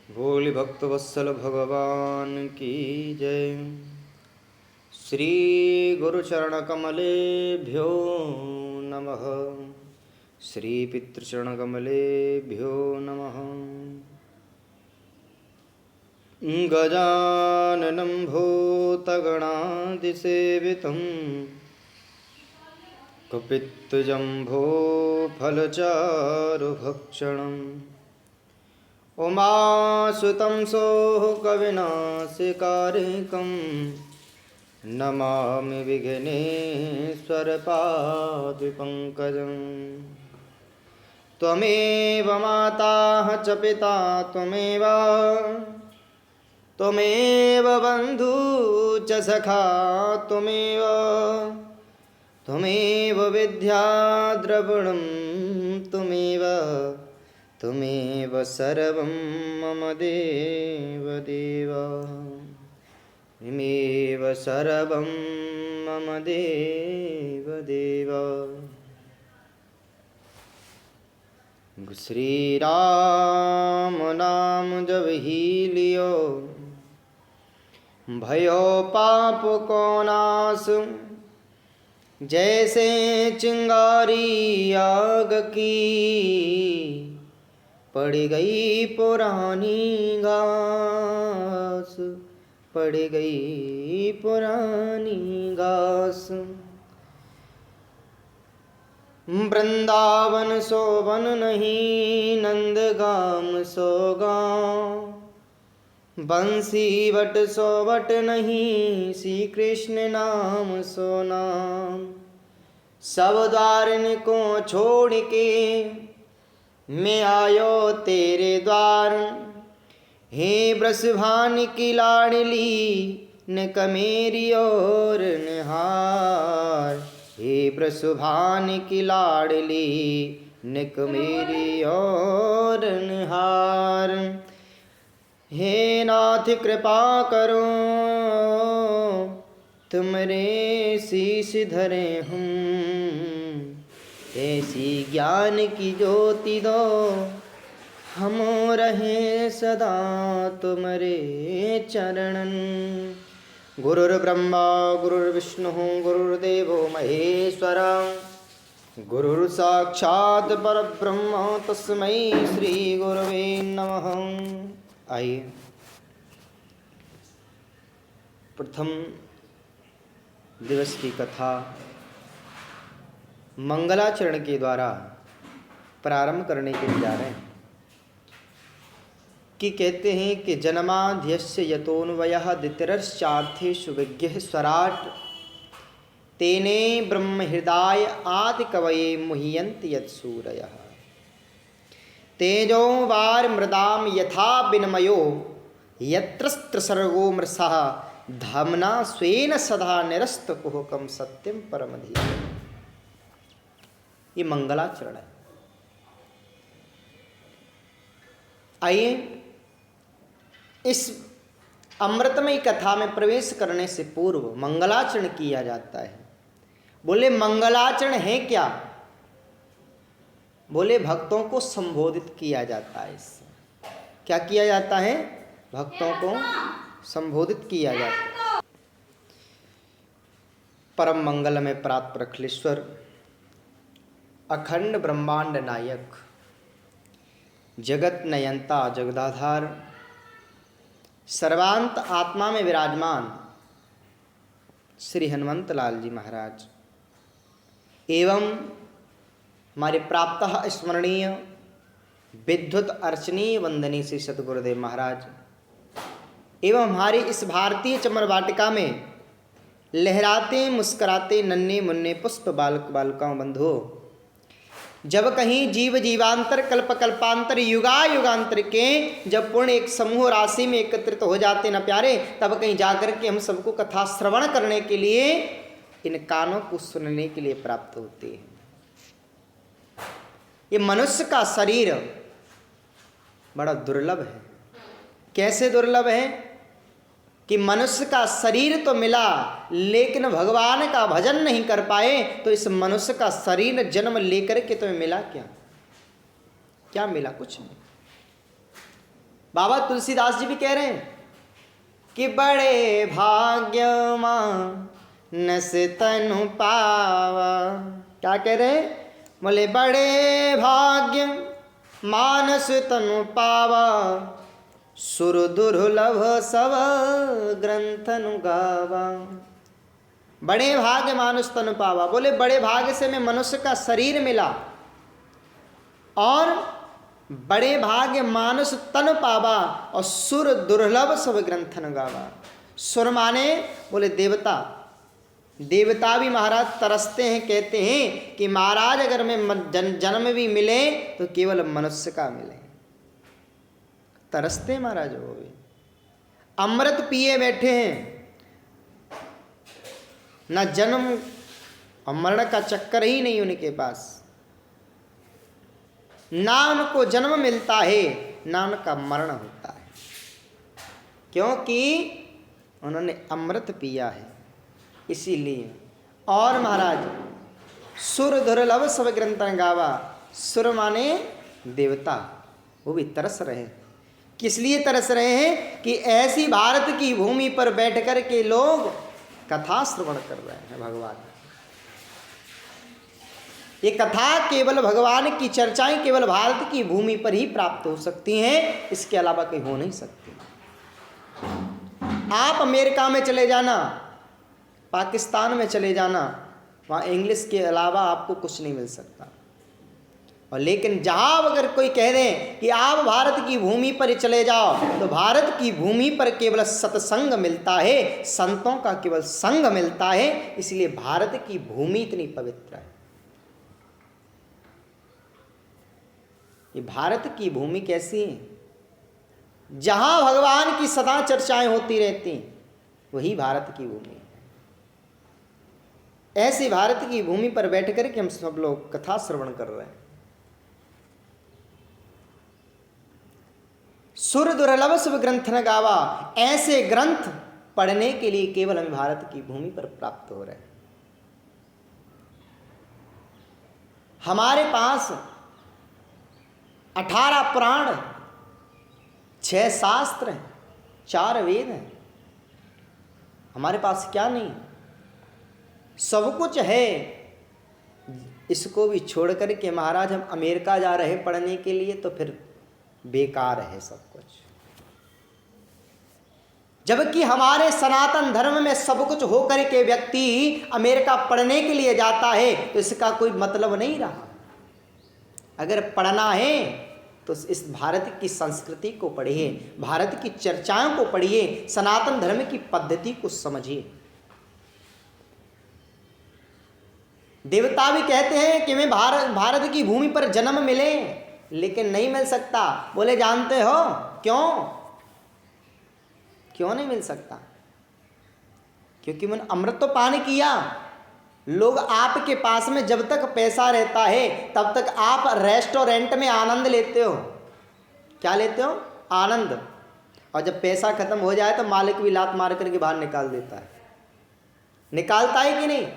भोले भक्त वत्सल भगवान की जय। श्री गुरु चरण कमलेभ्यो नमः। श्री पितृचरण कमलेभ्यो नमः। गजाननं भूतगणादिसेवितं कपित्तजम्भो फलचारुभक्षणम् उमासुतं सोऽकविनाशकारिकं नमामि विघ्नेश्वरपादपङ्कजं। त्वमेव माता च पिता त्वमेव बन्धु च सखा त्वमेव विद्या द्रविणं त्वमेव सर्वं मम देवदेव। त्वमेव सर्वं मम देवदेव। श्री राम नाम जब ही लियो भयो पाप को नाश। जैसे चिंगारी आग की पड़ गई पुरानी घास, पड़ गई पुरानी घास। वृंदावन सो वन नहीं, नंदगाम सो गाँव। बंसी बट सो बट नहीं, श्री कृष्ण नाम सो नाम। सब द्वारन को छोड़ के मैं आयो तेरे द्वार। हे ब्रजभान की लाडली निक मेरी ओर निहार। हे ब्रजभान की लाडली निक मेरी ओर निहार। हे नाथ कृपा करो तुमरे शीश धरे हम। ऐसी ज्ञान की ज्योति दो हम रहे सदा तुम्हारे चरणन। गुरुर्ब्रह्मा गुरुर्विष्णु गुरुर्देवो महेश्वर। गुरुर्साक्षात् परब्रह्म तस्मै श्री गुरवे नमः। आइए प्रथम दिवस की कथा मंगलाचरण के द्वारा प्रारंभ करने के लिए जा रहे हैं। कि कहते हैं कि जन्माद्यस्य यतोऽन्वयः द्वितीयश्चार्थेषु विज्ञः स्वराट् तेने ब्रह्म हृदय आदि कवये मुह्यन्ति यत्सूरयः। तेजो वार मृदाम यथा विनिमयो यत्र सर्गो मृषः धाम्ना स्वेन सदा निरस्तकुहकं सत्यं परम धीमहि। ये मंगलाचरण है। आइए इस अमृतमयी कथा में प्रवेश करने से पूर्व मंगलाचरण किया जाता है। बोले मंगलाचरण है क्या? बोले भक्तों को संबोधित किया जाता है। इससे क्या किया जाता है? भक्तों को संबोधित किया जाता है। परम मंगल में प्राप्त प्रखलेश्वर अखंड ब्रह्मांड नायक जगत नयंता जगदाधार सर्वांत आत्मा में विराजमान श्री हनुमंत लाल जी महाराज एवं हमारे प्राप्त स्मरणीय विद्युत अर्चनीय वंदनीय श्री सतगुरुदेव महाराज एवं हमारी इस भारतीय चमर वाटिका में लहराते मुस्कराते नन्हे मुन्ने पुष्प बालक बालिकाओं बंधुओं, जब कहीं जीव जीवांतर कल्प कल्पांतर युगा युगांतर के जब पुण्य एक समूह राशि में एकत्रित हो जाते न प्यारे, तब कहीं जाकर के हम सबको कथा श्रवण करने के लिए इन कानों को सुनने के लिए प्राप्त होते हैं। ये मनुष्य का शरीर बड़ा दुर्लभ है। कैसे दुर्लभ है कि मनुष्य का शरीर तो मिला लेकिन भगवान का भजन नहीं कर पाए, तो इस मनुष्य का शरीर जन्म लेकर के तुम्हें मिला क्या? क्या मिला? कुछ नहीं। बाबा तुलसीदास जी भी कह रहे हैं कि बड़े भाग्य मानस तनु पावा। क्या कह रहे हैं? बोले बड़े भाग्य मानस तनु पावा, सुर दुर्लभ सब ग्रंथनु गावा। बड़े भाग्य मानुष तनु पावा, बोले बड़े भाग्य से मैं मनुष्य का शरीर मिला और बड़े भाग्य मानुष तन पावा और सुर दुर्लभ सब ग्रंथन गावा। सुर माने बोले देवता। देवता भी महाराज तरसते हैं, कहते हैं कि महाराज अगर मैं जन्म भी मिले तो केवल मनुष्य का मिले। तरसते हैं महाराज वो भी। अमृत पिए बैठे हैं, ना जन्म और मरण का चक्कर ही नहीं उनके पास। ना उनको जन्म मिलता है ना उनका मरण होता है, क्योंकि उन्होंने अमृत पिया है इसीलिए। और महाराज सुर दुर्लभ सब ग्रंथन गावा। सुर माने देवता, वो भी तरस रहे। किस लिए तरस रहे हैं? कि ऐसी भारत की भूमि पर बैठकर के लोग कथा श्रवण कर रहे हैं भगवान। ये कथा केवल भगवान की चर्चाएं केवल भारत की भूमि पर ही प्राप्त हो सकती हैं, इसके अलावा कहीं हो नहीं सकती। आप अमेरिका में चले जाना, पाकिस्तान में चले जाना, वहाँ इंग्लिश के अलावा आपको कुछ नहीं मिल सकता। और लेकिन जहाँ अगर कोई कह दें कि आप भारत की भूमि पर चले जाओ, तो भारत की भूमि पर केवल सत्संग मिलता है, संतों का केवल संग मिलता है। इसलिए भारत की भूमि इतनी पवित्र है। ये भारत की भूमि कैसी है? जहाँ भगवान की सदा चर्चाएं होती रहती, वही भारत की भूमि है। ऐसी भारत की भूमि पर बैठ कर के हम सब लोग कथा श्रवण कर रहे हैं। सुर दुर्लभ सब ग्रंथ न गावा। ऐसे ग्रंथ पढ़ने के लिए केवल हमें भारत की भूमि पर प्राप्त हो रहे हैं। हमारे पास 18 पुराण, 6 शास्त्र हैं, 4 वेद हैं। हमारे पास क्या नहीं, सब कुछ है। इसको भी छोड़ कर के महाराज हम अमेरिका जा रहे पढ़ने के लिए, तो फिर बेकार है सब कुछ। जबकि हमारे सनातन धर्म में सब कुछ होकर के व्यक्ति अमेरिका पढ़ने के लिए जाता है, तो इसका कोई मतलब नहीं रहा। अगर पढ़ना है तो इस भारत की संस्कृति को पढ़िए, भारत की चर्चाओं को पढ़िए, सनातन धर्म की पद्धति को समझिए। देवता भी कहते हैं कि मैं भारत की भूमि पर जन्म मिले, लेकिन नहीं मिल सकता। बोले जानते हो क्यों? क्यों नहीं मिल सकता? क्योंकि मैंने अमृत तो पान किया। लोग आपके पास में जब तक पैसा रहता है तब तक आप रेस्टोरेंट में आनंद लेते हो। क्या लेते हो? आनंद। और जब पैसा खत्म हो जाए तो मालिक भी लात मार करके बाहर निकाल देता है। निकालता है कि नहीं?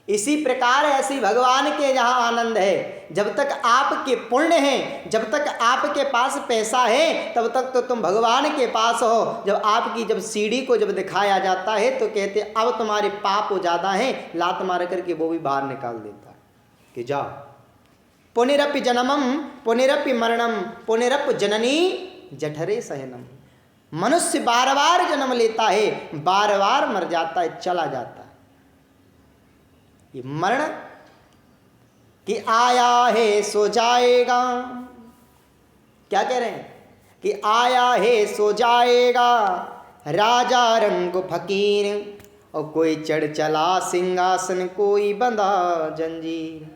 इसी प्रकार ऐसी भगवान के जहाँ आनंद है। जब तक आपके पुण्य हैं, जब तक आपके पास पैसा है, तब तक तो तुम भगवान के पास हो। जब सीढ़ी को जब दिखाया जाता है तो कहते अब तुम्हारे पाप ज़्यादा हैं, लात मार करके वो भी बाहर निकाल देता है कि जाओ। पुनरपि जन्मम पुनरपि मरणम पुनरपि जननी जठरे सहनम। मनुष्य बार बार जन्म लेता है, बार बार मर जाता है, चला जाता है। ये मरण कि आया है सो जाएगा। क्या कह रहे हैं? कि आया है सो जाएगा, राजा रंग फकीर, और कोई चढ़ चला सिंहासन, कोई बंधा जंजीर।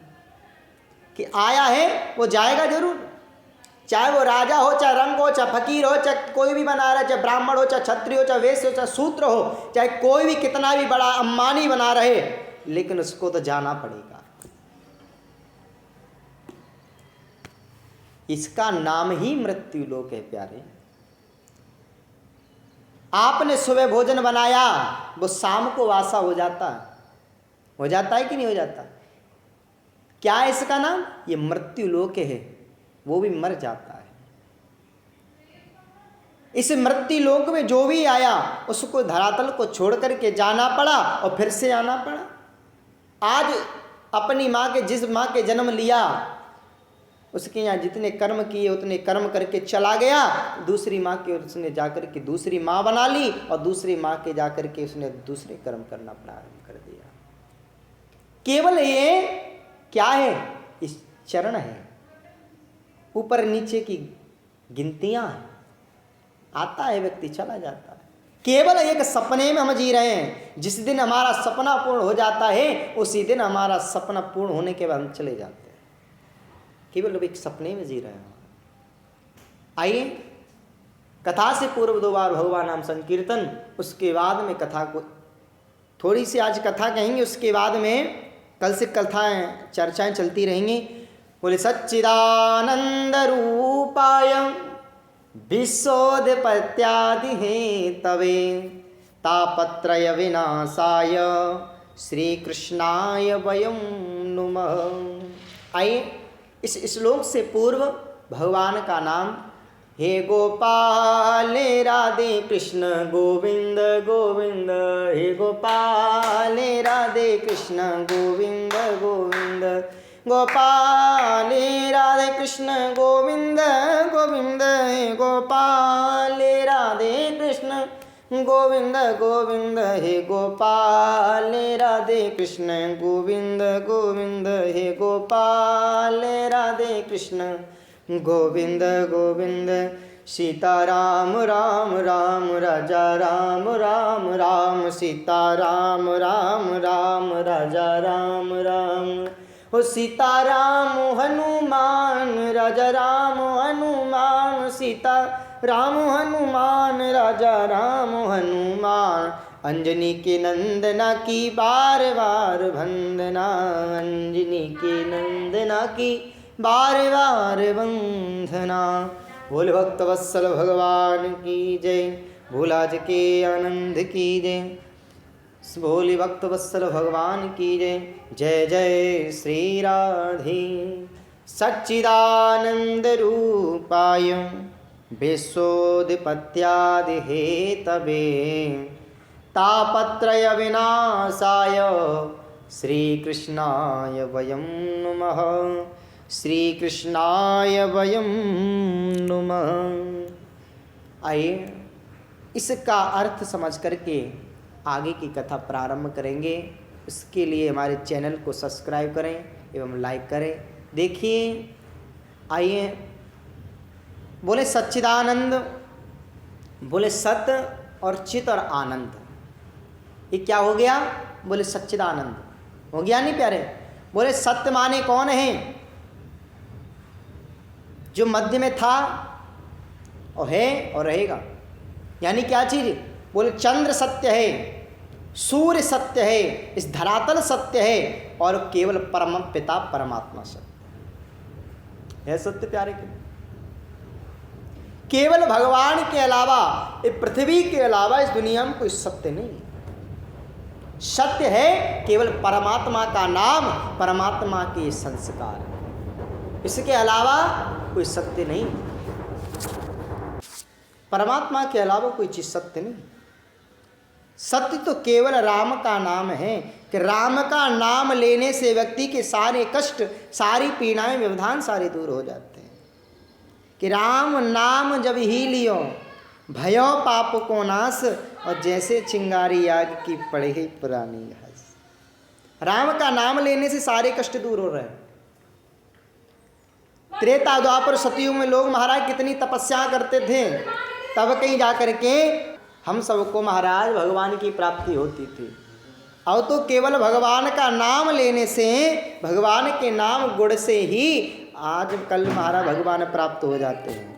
कि आया है वो जाएगा जरूर, चाहे वो राजा हो, चाहे रंग हो, चाहे फकीर हो, चाहे कोई भी बना रहे, चाहे ब्राह्मण हो, चाहे क्षत्रिय हो, चाहे वैश्य हो, चाहे शूद्र हो, चाहे कोई भी कितना भी बड़ा अंबानी बना रहे, लेकिन उसको तो जाना पड़ेगा। इसका नाम ही मृत्यु लोक है प्यारे। आपने सुबह भोजन बनाया, वो शाम को वासा हो जाता है कि नहीं हो जाता? क्या है इसका नाम? ये मृत्यु लोक है। वो भी मर जाता है। इस मृत्यु लोक में जो भी आया उसको धरातल को छोड़ करके जाना पड़ा और फिर से आना पड़ा। आज अपनी माँ के, जिस माँ के जन्म लिया उसके यहाँ जितने कर्म किए उतने कर्म करके चला गया, दूसरी माँ के उसने जाकर के दूसरी माँ बना ली और दूसरी माँ के जाकर के उसने दूसरे कर्म करना प्रारंभ कर दिया। केवल ये क्या है, इस चरण है, ऊपर नीचे की गिनतियां हैं, आता है व्यक्ति चला जाता है। केवल एक सपने में हम जी रहे हैं। जिस दिन हमारा सपना पूर्ण हो जाता है उसी दिन हमारा सपना पूर्ण होने के बाद हम चले जाते हैं। केवल एक सपने में जी रहे हैं। आइए कथा से पूर्व 2 बार भगवान नाम संकीर्तन, उसके बाद में कथा को थोड़ी सी आज कथा कहेंगे, उसके बाद में कल से कथाएं चर्चाएं चलती रहेंगी। बोले सच्चिदानंद रूपाय विश्वोत्पत्त्यादि हेतवे तापत्रय विनाशाय श्री कृष्णाय वयं नुमः। आइए इस श्लोक से पूर्व भगवान का नाम, हे गोपाल राधे कृष्ण गोविंद गोविंद, हे गोपाल राधे कृष्ण गोविंद गोविंद, गोपाल राधे कृष्ण गोविंद गोविंद, हे गोपाल राधे कृष्ण गोविंद गोविंद, हे गोपाल राधे कृष्ण गोविंद गोविंद, हे गोपाल राधे कृष्ण गोविंद गोविंद। सीताराम राम राम राजा राम राम राम, सीताराम राम राम राजा राम राम, हो सीताराम हनुमान राजा राम हनुमान, सीता राम हनुमान राजा राम हनुमान, अंजनी के नंदना की बार बार वंदना, अंजनी के नंदना की बार बार वंदना। बोल भक्त वत्सल भगवान की जय, भोलाज के आनंद की जय, बोल भक्त वत्सल भगवान की जय। जय जय श्री राधे। सच्चिदानंद रूपाय विश्वोत्पत्त्यादि हेतवे तापत्रय विनाशाय श्री कृष्णाय वयं नुमः, श्री कृष्णाय वयं नुमः। आइए इसका अर्थ समझ करके आगे की कथा प्रारंभ करेंगे। इसके लिए हमारे चैनल को सब्सक्राइब करें एवं लाइक करें। देखिए आइए, बोले सच्चिदानंद, बोले सत्य और चित और आनंद, ये क्या हो गया? बोले सच्चिदानंद हो गया नहीं प्यारे? बोले सत्य माने कौन है? जो मध्य में था और है और रहेगा। यानी क्या चीज? बोले चंद्र सत्य है, सूर्य सत्य है, इस धरातल सत्य है और केवल परम पिता परमात्मा सत्य है। सत्य प्यारे के केवल भगवान के अलावा, इस पृथ्वी के अलावा इस दुनिया में कोई सत्य नहीं है। सत्य है केवल परमात्मा का नाम, परमात्मा के संस्कार, इसके अलावा कोई सत्य नहीं। परमात्मा के अलावा कोई चीज सत्य नहीं। सत्य तो केवल राम का नाम है कि राम का नाम लेने से व्यक्ति के सारे कष्ट, सारी पीड़ाएं, व्यवधान सारे दूर हो जाते हैं। कि राम नाम जब ही लियो भयो पाप को नाश, और जैसे चिंगारी आग की पड़े पुरानी घास। राम का नाम लेने से सारे कष्ट दूर हो रहे हैं। त्रेता द्वापर सतयुग में लोग महाराज कितनी तपस्या करते थे, तब कहीं जा करके हम सबको महाराज भगवान की प्राप्ति होती थी। अब तो केवल भगवान का नाम लेने से, भगवान के नाम गुण से ही आज कल महाराज भगवान प्राप्त हो जाते हैं।